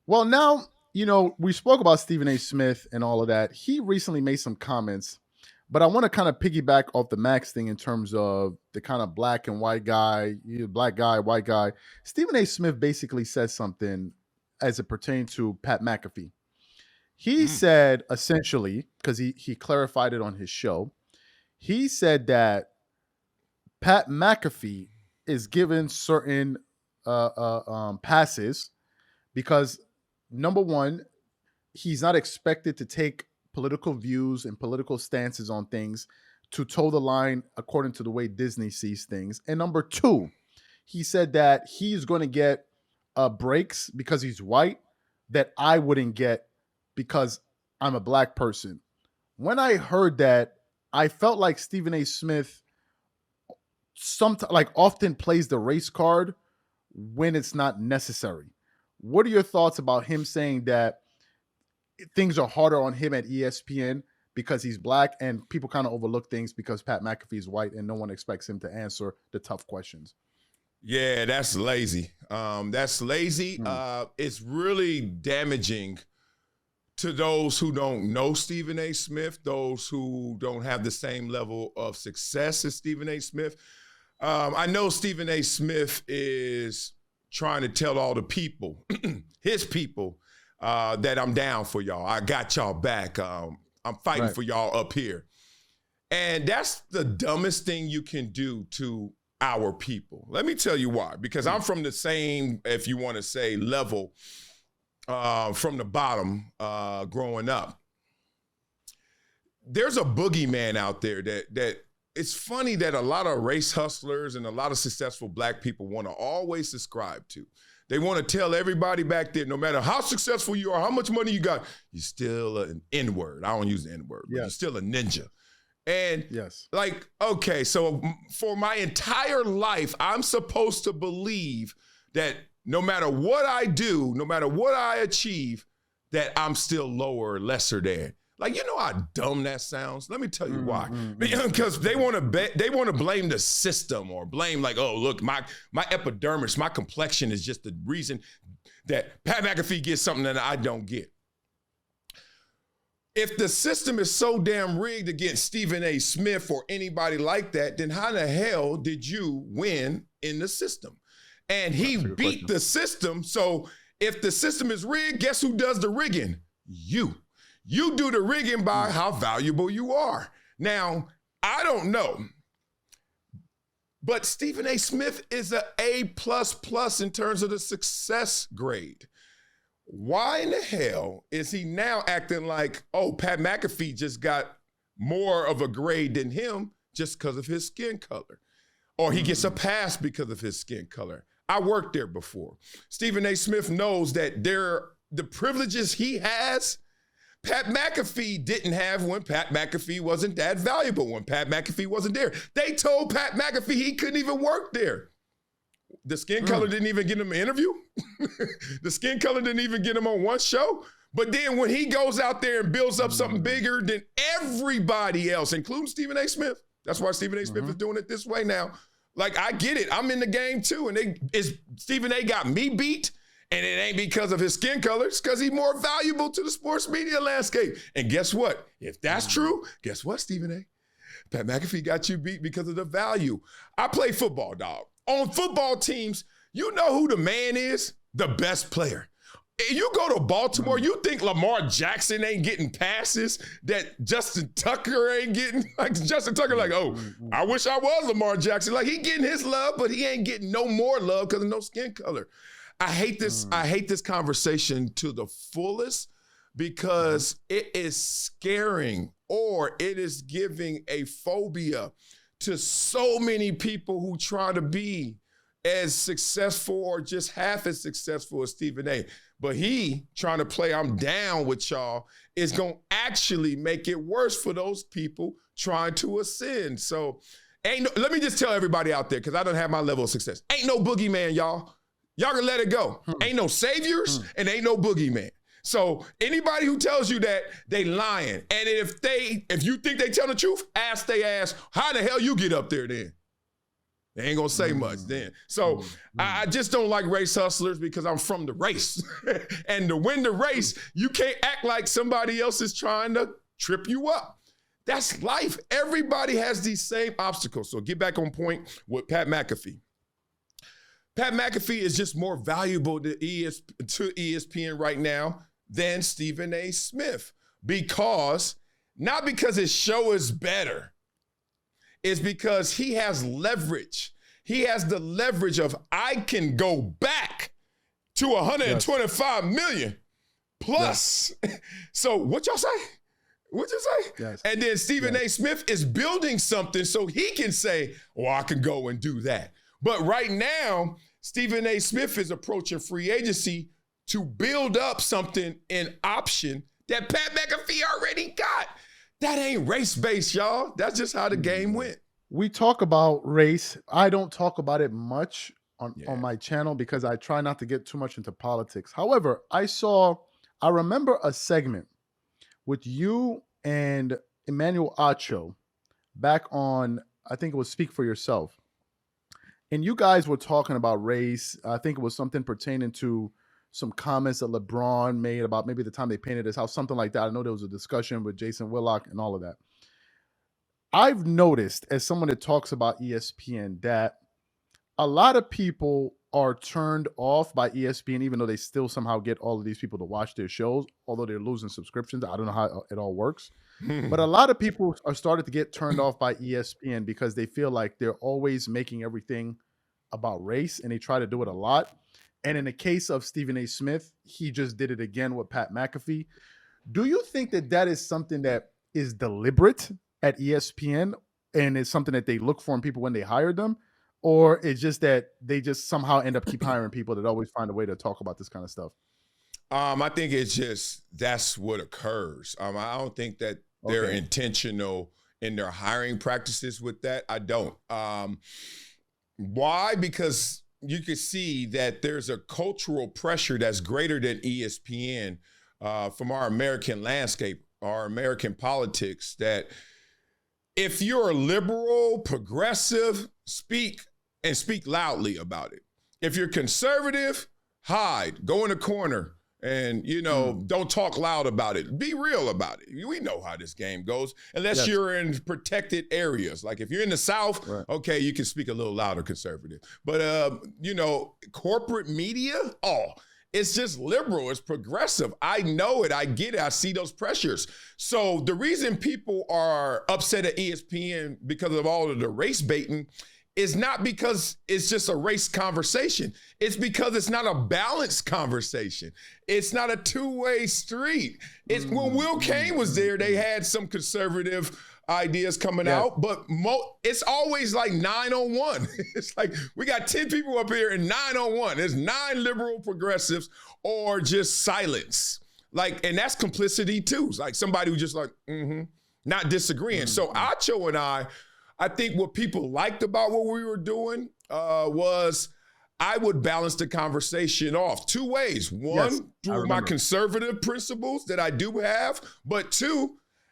Well, now, we spoke about Stephen A. Smith and all of that. He recently made some comments, but I want to kind of piggyback off the Max thing in terms of the kind of black and white guy, black guy, white guy. Stephen A. Smith basically said something as it pertained to Pat McAfee. He said essentially, because he clarified it on his show, he said that Pat McAfee is given certain passes because number one, he's not expected to take political views and political stances on things to toe the line according to the way Disney sees things. And number two, he said that he's going to get breaks because he's white that I wouldn't get because I'm a black person. When I heard that, I felt like Stephen A. Smith sometimes, like, often plays the race card when it's not necessary. What are your thoughts about him saying that things are harder on him at ESPN because he's black and people kind of overlook things because Pat McAfee is white and no one expects him to answer the tough questions? Yeah, that's lazy. That's lazy. It's really damaging to those who don't know Stephen A. Smith, those who don't have the same level of success as Stephen A. Smith. I know Stephen A. Smith is trying to tell all the people, his people, that I'm down for y'all. I got y'all back. I'm fighting for y'all up here. And that's the dumbest thing you can do to our people. Let me tell you why. Because I'm from the same, if you want to say, level from the bottom growing up. There's a boogeyman out there that it's funny that a lot of race hustlers and a lot of successful black people want to always subscribe to. They want to tell everybody back there, no matter how successful you are, how much money you got, you're still an N-word. I don't use the N-word, but you're still a ninja. And like, okay, so for my entire life, I'm supposed to believe that no matter what I do, no matter what I achieve, that I'm still lower or lesser than. Like, you know how dumb that sounds? Let me tell you why. Because they want to blame the system or blame like, oh, look, my epidermis, my complexion is just the reason that Pat McAfee gets something that I don't get. If the system is so damn rigged against Stephen A. Smith or anybody like that, then how the hell did you win in the system? And he beat the system. So if the system is rigged, guess who does the rigging? You. You do the rigging by how valuable you are. Now, I don't know, but Stephen A. Smith is an A++ in terms of the success grade. Why in the hell is he now acting like, oh, Pat McAfee just got more of a grade than him just because of his skin color? Or he gets a pass because of his skin color. I worked there before. Stephen A. Smith knows that the privileges he has, Pat McAfee didn't have when Pat McAfee wasn't that valuable, when Pat McAfee wasn't there. They told Pat McAfee he couldn't even work there. The skin color didn't even get him an interview. The skin color didn't even get him on one show. But then when he goes out there and builds up something bigger than everybody else, including Stephen A. Smith, that's why Stephen A. Smith is doing it this way now. Like, I get it. I'm in the game too. And Stephen A. got me beat. And it ain't because of his skin color. It's because he's more valuable to the sports media landscape. And guess what? If that's true, guess what, Stephen A.? Pat McAfee got you beat because of the value. I play football, dog. On football teams, you know who the man is? The best player. If you go to Baltimore, you think Lamar Jackson ain't getting passes that Justin Tucker ain't getting? Like, Justin Tucker like, oh, I wish I was Lamar Jackson. Like, he getting his love, but he ain't getting no more love because of no skin color. I hate this. I hate this conversation to the fullest because it is scaring, or it is giving a phobia to so many people who try to be as successful or just half as successful as Stephen A. But he trying to play I'm down with y'all is going to actually make it worse for those people trying to ascend. So let me just tell everybody out there, because I don't have my level of success. Ain't no boogeyman, y'all. Y'all can let it go. Ain't no saviors and ain't no boogeyman. So anybody who tells you that, they lying. And if you think they tell the truth, ask they ass, how the hell you get up there then? They ain't gonna say much then. So I just don't like race hustlers because I'm from the race. And to win the race, you can't act like somebody else is trying to trip you up. That's life. Everybody has these same obstacles. So get back on point with Pat McAfee. Pat McAfee is just more valuable to ESPN right now than Stephen A. Smith not because his show is better. It's because he has leverage. He has the leverage of I can go back to 125 million plus. Yes. So what y'all say? What'd you say? Yes. And then Stephen A. Smith is building something so he can say, well, I can go and do that. But right now, Stephen A. Smith is approaching free agency to build up something in option that Pat McAfee already got. That ain't race-based, y'all. That's just how the game went. We talk about race. I don't talk about it much on my channel because I try not to get too much into politics. However, I remember a segment with you and Emmanuel Acho back on, I think it was Speak for Yourself. And you guys were talking about race. I think it was something pertaining to some comments that LeBron made about maybe the time they painted his house, something like that. I know there was a discussion with Jason Willock and all of that. I've noticed, as someone that talks about ESPN, that a lot of people are turned off by ESPN, even though they still somehow get all of these people to watch their shows, although they're losing subscriptions. I don't know how it all works. But a lot of people are starting to get turned off by ESPN because they feel like they're always making everything about race, and they try to do it a lot. And in the case of Stephen A. Smith, he just did it again with Pat McAfee. Do you think that that is something that is deliberate at ESPN and it's something that they look for in people when they hire them? Or it's just that they just somehow end up keep hiring people that always find a way to talk about this kind of stuff? I think it's just that's what occurs. I don't think that they're intentional in their hiring practices with that. I don't. Why? Because you can see that there's a cultural pressure that's greater than ESPN from our American landscape, our American politics, that if you're a liberal, progressive, speak loudly about it. If you're conservative, hide, go in a corner and, don't talk loud about it. Be real about it. We know how this game goes, unless you're in protected areas. Like if you're in the South, okay, you can speak a little louder conservative. But, corporate media, it's just liberal. It's progressive. I know it. I get it. I see those pressures. So the reason people are upset at ESPN because of all of the race baiting is not because it's just a race conversation. It's because it's not a balanced conversation. It's not a two-way street. It's when Will Cain was there, they had some conservative ideas coming out, but it's always like 9-on-1. It's like we got 10 people up here and 9-on-1. There's 9 liberal progressives or just silence. And that's complicity too. It's like somebody who just not disagreeing. So Acho and I think what people liked about what we were doing was I would balance the conversation off 2 ways. One, through my conservative principles that I do have, but 2,